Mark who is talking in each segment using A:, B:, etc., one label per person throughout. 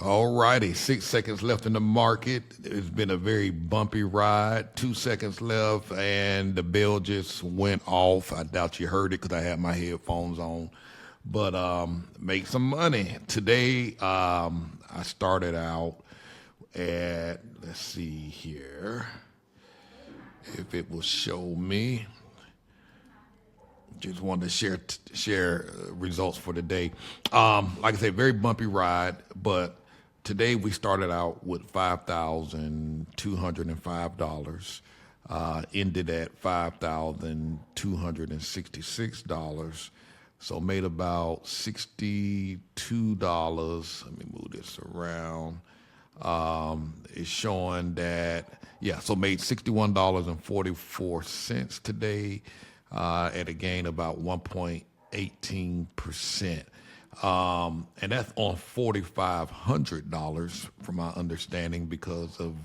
A: All righty, 6 seconds left in the market. It's been a very bumpy ride. 2 seconds left, and the bell just went off. I doubt you heard it because I had my headphones on. But make some money. Today, I started out at, let's see here, if it will show me. Just wanted to share results for the day. Like I said, very bumpy ride, but today we started out with $5,205. Ended at $5,266. So made about $62. Let me move this around. It's showing that, yeah, so made $61.44 today. At a gain about 1.18%. And that's on $4,500 from my understanding because of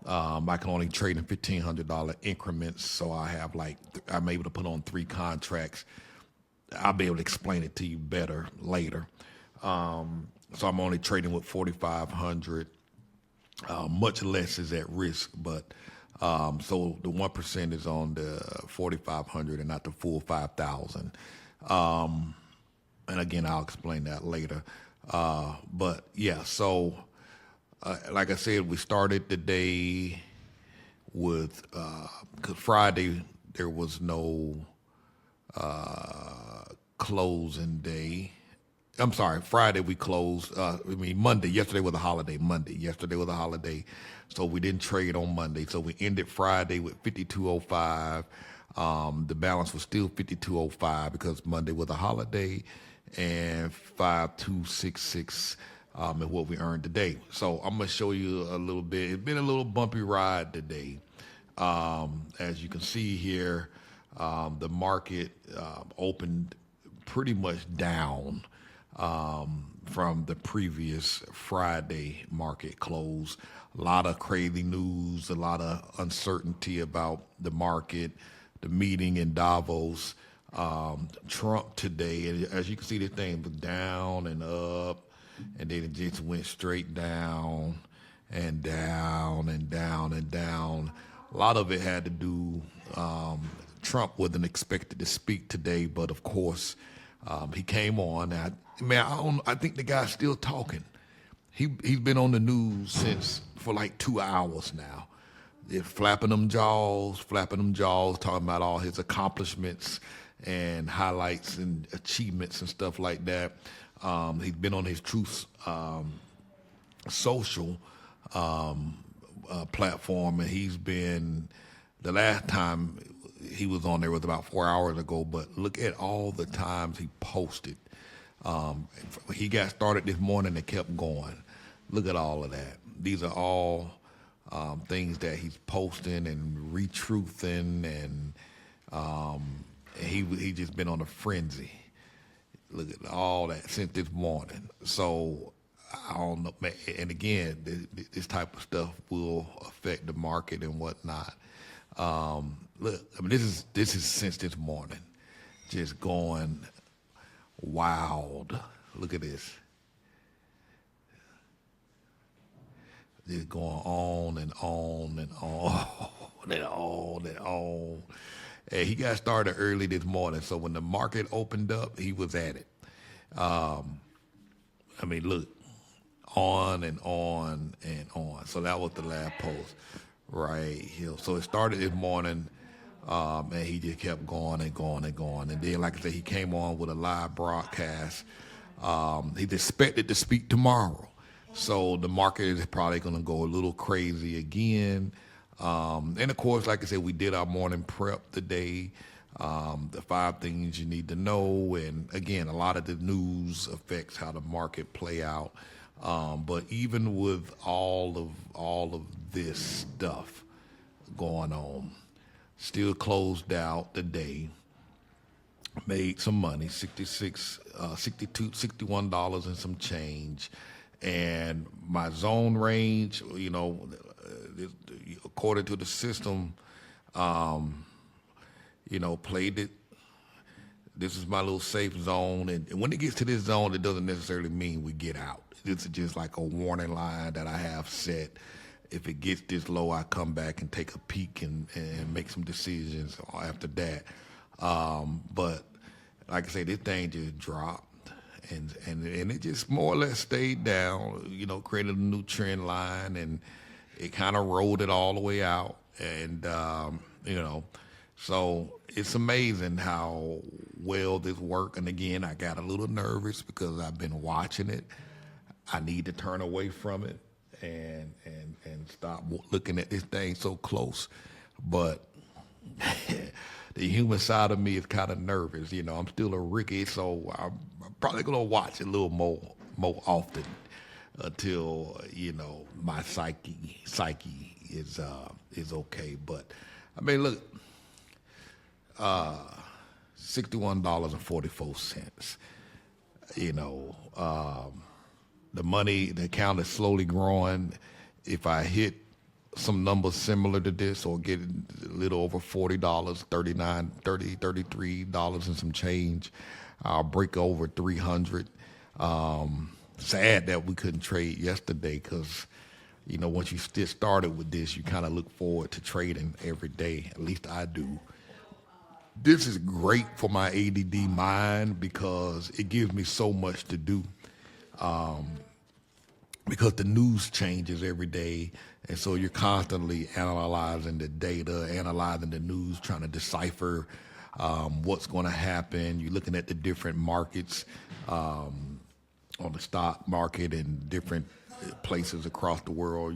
A: I can only trade in $1,500 increments. So I have I'm able to put on 3 contracts. I'll be able to explain it to you better later. So I'm only trading with 4,500. Much less is at risk, but so the 1% is on the 4,500 and not the full 5,000. And again, I'll explain that later. But yeah, so like I said, we started the day with, cause Friday there was no closing day. I'm sorry, Friday we closed, Monday. Yesterday was a holiday, so we didn't trade on Monday. So we ended Friday with 5205. The balance was still 5205 because Monday was a holiday, and 5266 is what we earned today. So I'm going to show you a little bit. It's been a little bumpy ride today. As you can see here, the market opened pretty much down from the previous Friday market close. A lot of crazy news, a lot of uncertainty about the market, the meeting in Davos, Trump today. And as you can see, this thing was down and up, and then it just went straight down and down and down and down. A lot of it had to do, Trump wasn't expected to speak today, but of course, he came on. I think the guy's still talking. He's been on the news for like 2 hours now. They're flapping them jaws, talking about all his accomplishments and highlights and achievements and stuff like that. He's been on his Truth Social platform, and he's been, the last time he was on there was about 4 hours ago, but look at all the times he posted. He got started this morning and kept going. Look at all of that. These are all things that he's posting and retruthing, and he just been on a frenzy. Look at all that since this morning. So I don't know, man. And again, this type of stuff will affect the market and whatnot. Look, this is since this morning, just going wild. Look at this. Just going on and on and on and on and on. And he got started early this morning, so when the market opened up, he was at it. Look, on and on and on. So that was the last post right here. So it started this morning, and he just kept going and going and going. And then, like I said, he came on with a live broadcast. He's expected to speak tomorrow. So the market is probably going to go a little crazy again. And of course, like I said, we did our morning prep today, the 5 things you need to know. And again, a lot of the news affects how the market play out. But even with all of this stuff going on, still closed out the day, made some money, $61 and some change. And my zone range, according to the system, played it. This is my little safe zone, and when it gets to this zone, it doesn't necessarily mean we get out. This is just like a warning line that I have set. If it gets this low, I come back and take a peek and make some decisions after that. But like I say, this thing just dropped, and it just more or less stayed down. Created a new trend line, and it kind of rolled it all the way out, and so it's amazing how well this worked. And again, I got a little nervous because I've been watching it. I need to turn away from it and stop looking at this thing so close. But the human side of me is kind of nervous. I'm still a rookie, so I'm probably gonna watch it a little more often until my psyche is okay. But I mean, look. $61.44. The money, the account is slowly growing. If I hit some numbers similar to this or get a little over $40, $33 and some change, I'll break over 300. Sad that we couldn't trade yesterday because, once you get started with this, you kind of look forward to trading every day. At least I do. This is great for my ADD mind because it gives me so much to do. Because the news changes every day, and so you're constantly analyzing the data, analyzing the news, trying to decipher what's going to happen. You're looking at the different markets on the stock market in different places across the world.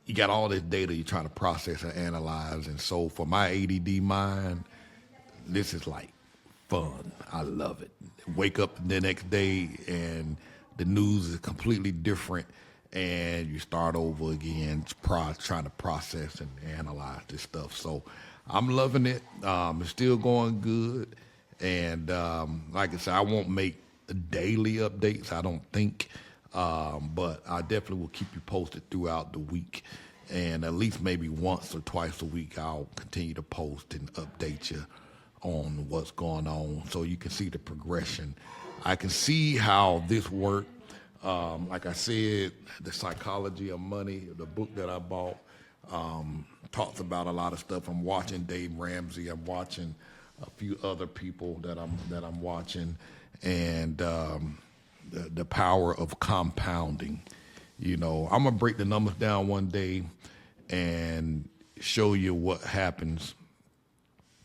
A: You got all this data you're trying to process and analyze, and so for my ADD mind, this is like fun. I love it. Wake up the next day and the news is completely different, and you start over again trying to process and analyze this stuff. So I'm loving it. It's still going good, and like I said, I won't make daily updates, I don't think, but I definitely will keep you posted throughout the week, and at least maybe once or twice a week I'll continue to post and update you on what's going on so you can see the progression. I can see how this worked. Like I said, The Psychology of Money, the book that I bought, talks about a lot of stuff. I'm watching Dave Ramsey. I'm watching a few other people that I'm watching, and the power of compounding. I'm gonna break the numbers down one day and show you what happens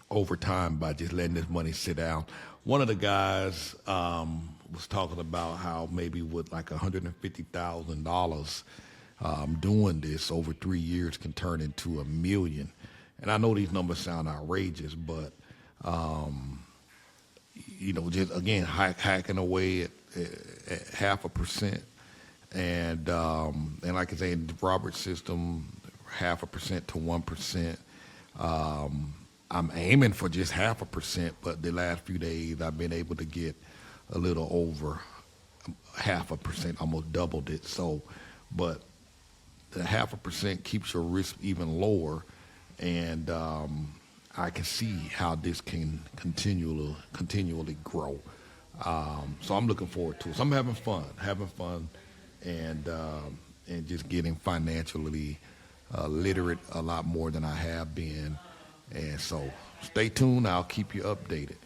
A: over time by just letting this money sit down. One of the guys was talking about how maybe with like $150,000 doing this over 3 years can turn into $1 million. And I know these numbers sound outrageous, but just again hacking away at 0.5%, and like I say, in Robert's system, 0.5% to 1%. I'm aiming for just 0.5%, but the last few days I've been able to get a little over 0.5%, almost doubled it. So, but the 0.5% keeps your risk even lower, and I can see how this can continually grow. So I'm looking forward to it. So I'm having fun, and just getting financially literate a lot more than I have been. And so stay tuned. I'll keep you updated.